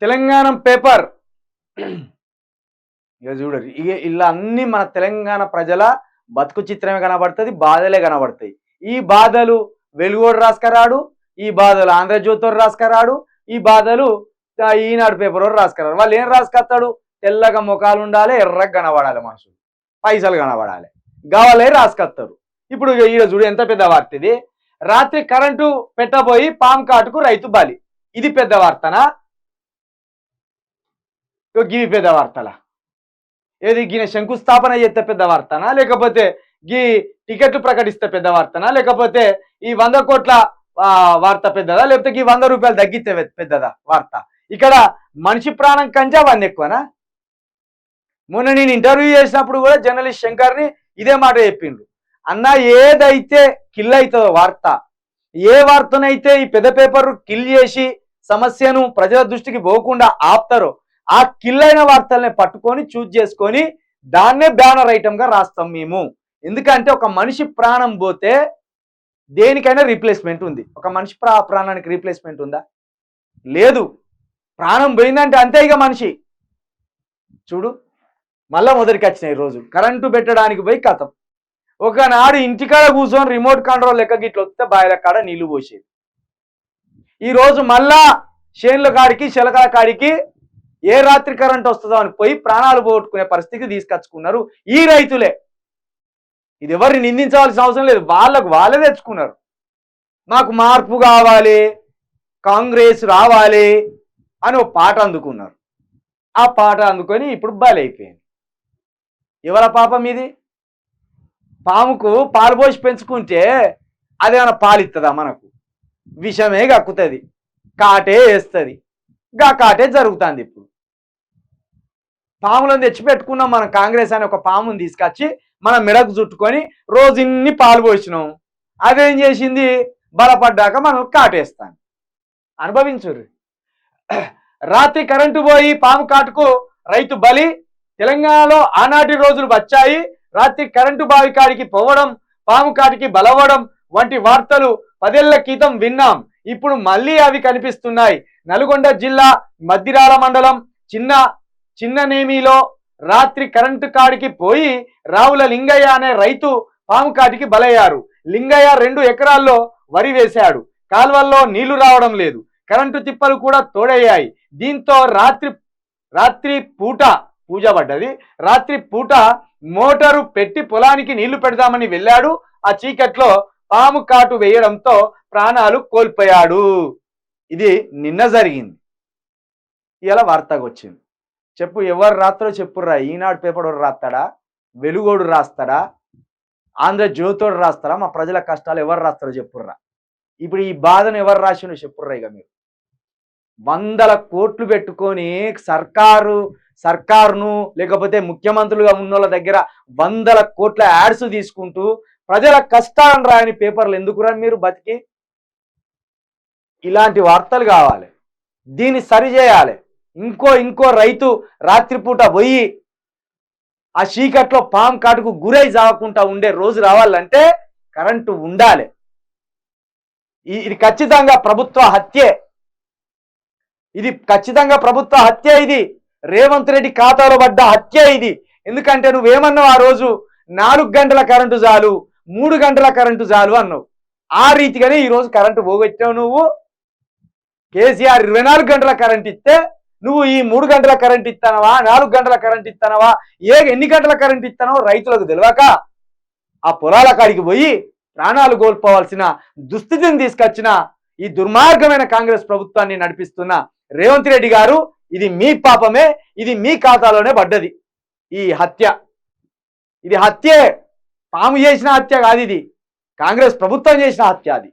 Telangana paper ఇక చూడరు ఇక ఇలా అన్ని మన తెలంగాణ ప్రజల బతుకు చిత్రమే కనబడుతుంది, బాధలే కనబడతాయి. ఈ బాధలు వెలుగోడు రాసుకరాడు, ఈ బాధలు ఆంధ్రజ్యోతి రాసుకరాడు, ఈ బాధలు ఈనాడు పేపర్ రాసుకరాడు. వాళ్ళు ఏం రాసుకొస్తాడు? తెల్లగా ముఖాలు ఉండాలి, ఎర్రగా కనబడాలి, మనుషులు పైసలు కనబడాలి, గావాలే రాసుకొస్తారు. ఇప్పుడు ఈడ చూడు ఎంత పెద్ద వార్త ఇది. రాత్రి కరెంటు పెట్టబోయి పాము కాటుకు రైతు బలి. ఇది పెద్ద వార్తనా? గివి పెద్ద వార్తలా? ఏది గిన శంకుస్థాపన చేస్తే పెద్ద వార్తనా, లేకపోతే గీ టికెట్లు ప్రకటిస్తే పెద్ద వార్తనా, లేకపోతే ఈ 100 కోట్ల వార్త పెద్దదా, లేకపోతే ఈ 100 రూపాయలు తగ్గితే పెద్దదా వార్త? ఇక్కడ మనిషి ప్రాణం కంటే అవన్నీ ఎక్కువనా? మొన్న నేను ఇంటర్వ్యూ చేసినప్పుడు కూడా జర్నలిస్ట్ శంకర్ని ఇదే మాట చెప్పిండ్రు. అన్న ఏదైతే కిల్ అవుతుందో వార్త, ఏ వార్తనైతే ఈ పెద్ద పేపర్ కిల్ చేసి సమస్యను ప్రజల దృష్టికి పోకుండా ఆపుతారో ఆ కిల్ అయిన వార్తల్ని పట్టుకొని చూజ్ చేసుకొని దాన్నే బ్యానర్ ఐటమ్గా రాస్తాం మేము. ఎందుకంటే ఒక మనిషి ప్రాణం పోతే దేనికైనా రీప్లేస్మెంట్ ఉంది. ఒక మనిషి ప్రాణానికి రీప్లేస్మెంట్ ఉందా? లేదు. ప్రాణం పోయిందంటే అంతే ఇక మనిషి. చూడు మళ్ళా మొదటికి వచ్చినాయి రోజు కరెంటు పెట్టడానికి పోయి కథం. ఒకనాడు ఇంటికాడ కూర్చొని రిమోట్ కంట్రోల్ లెక్క గిట్ల వస్తే బాయిల కాడ నీళ్లు పోసేది. ఈరోజు మళ్ళా షేన్ల కాడికి శలకల కాడికి ఏ రాత్రి కరెంట్ వస్తుందో అని పోయి ప్రాణాలు పోగొట్టుకునే పరిస్థితికి తీసుకొచ్చుకున్నారు ఈ రైతులే. ఇది ఎవరిని నిందించవలసిన అవసరం లేదు, వాళ్ళకు వాళ్ళే తెచ్చుకున్నారు. మాకు మార్పు కావాలి, కాంగ్రెస్ రావాలి అని ఒక పాట అందుకున్నారు. ఆ పాట అందుకొని ఇప్పుడు బలైపోయింది. ఎవరి పాపం ఇది? పాముకు పాలు పోసి పెంచుకుంటే అదేమైనా పాలిస్తుందా? మనకు విషమే కక్కుతుంది, కాటే వేస్తుంది. గా కాటే జరుగుతుంది. ఇప్పుడు పాములను తెచ్చిపెట్టుకున్నాం మనం. కాంగ్రెస్ అని ఒక పాముని తీసుకొచ్చి మనం మెడకు చుట్టుకొని రోజు ఇన్ని పాలు పోసినాం. అదేం చేసింది? బలపడ్డాక మనం కాటేస్తాను. అనుభవించుర్రి. రాత్రి కరెంటు పోయి పాము కాటుకు రైతు బలి. తెలంగాణలో ఆనాటి రోజులు వచ్చాయి. రాత్రి కరెంటు బావి కాడికి పోవడం, పాము కాటికి బలవడం వంటి వార్తలు 10 ఏళ్ల క్రితం విన్నాం. ఇప్పుడు మళ్ళీ అవి కనిపిస్తున్నాయి. నల్గొండ జిల్లా మద్దిరాల మండలం చిన్ననేమిలో రాత్రి కరెంటు కాడికి పోయి రావుల లింగయ్య అనే రైతు పాము కాటికి బలయ్యారు. లింగయ్య 2 ఎకరాల్లో వరి వేశాడు. కాల్వల్లో నీళ్లు రావడం లేదు, కరెంటు తిప్పలు కూడా తోడయ్యాయి. దీంతో రాత్రి పూట పూజ పడ్డది. రాత్రి పూట మోటారు పెట్టి పొలానికి నీళ్లు పెడదామని వెళ్ళాడు. ఆ చీకట్లో పాము కాటు వేయడంతో ప్రాణాలు కోల్పోయాడు. ఇది నిన్న జరిగింది. ఇలా వార్తకు వచ్చింది. చెప్పు, ఎవరు రాత్రో చెప్పుర్రా. ఈనాడు పేపర్ రాస్తాడా, వెలుగోడు రాస్తాడా, ఆంధ్రజ్యోతోడు రాస్తారా? మా ప్రజల కష్టాలు ఎవరు రాస్తారో చెప్పుర్రా. ఇప్పుడు ఈ బాధను ఎవరు రాసినో చెప్పుర్రా. ఇక మీరు 100 కోట్లు పెట్టుకొని సర్కారును లేకపోతే ముఖ్యమంత్రులుగా ఉన్నోళ్ళ దగ్గర 100 కోట్ల యాడ్స్ తీసుకుంటూ ప్రజల కష్టాలను రాయని పేపర్లు ఎందుకురా మీరు బతికి? ఇలాంటి వార్తలు కావాలి. దీన్ని సరిచేయాలి. ఇంకో రైతు రాత్రిపూట పోయి ఆ చీకట్లో పాము కాటుకు గురై జావకుండా ఉండే రోజు రావాలంటే కరెంటు ఉండాలి. ఇది ఖచ్చితంగా ప్రభుత్వ హత్యే. ఇది రేవంత్ రెడ్డి ఖాతాలో పడ్డ హత్య ఇది. ఎందుకంటే నువ్వేమన్నావు ఆ రోజు? 4 గంటల కరెంటు చాలు, 3 గంటల కరెంటు చాలు అన్నావు. ఆ రీతిగానే ఈరోజు కరెంటు పోగొట్టావు నువ్వు. కేసీఆర్ 24 గంటల కరెంట్ ఇస్తే నువ్వు ఈ 3 గంటల కరెంట్ ఇస్తానవా, 4 గంటల కరెంట్ ఇస్తానవా, ఎన్ని గంటల కరెంట్ ఇస్తానో రైతులకు తెలియక ఆ పొలాల కాడికి పోయి ప్రాణాలు కోల్పోవాల్సిన దుస్థితిని తీసుకొచ్చిన ఈ దుర్మార్గమైన కాంగ్రెస్ ప్రభుత్వాన్ని నడిపిస్తున్న రేవంత్ రెడ్డి గారు, ఇది మీ పాపమే. ఇది మీ ఖాతాలోనే పడ్డది. ఈ హత్య, ఇది హత్యే. పాము చేసిన హత్య కాదు, ఇది కాంగ్రెస్ ప్రభుత్వం చేసిన హత్య. అది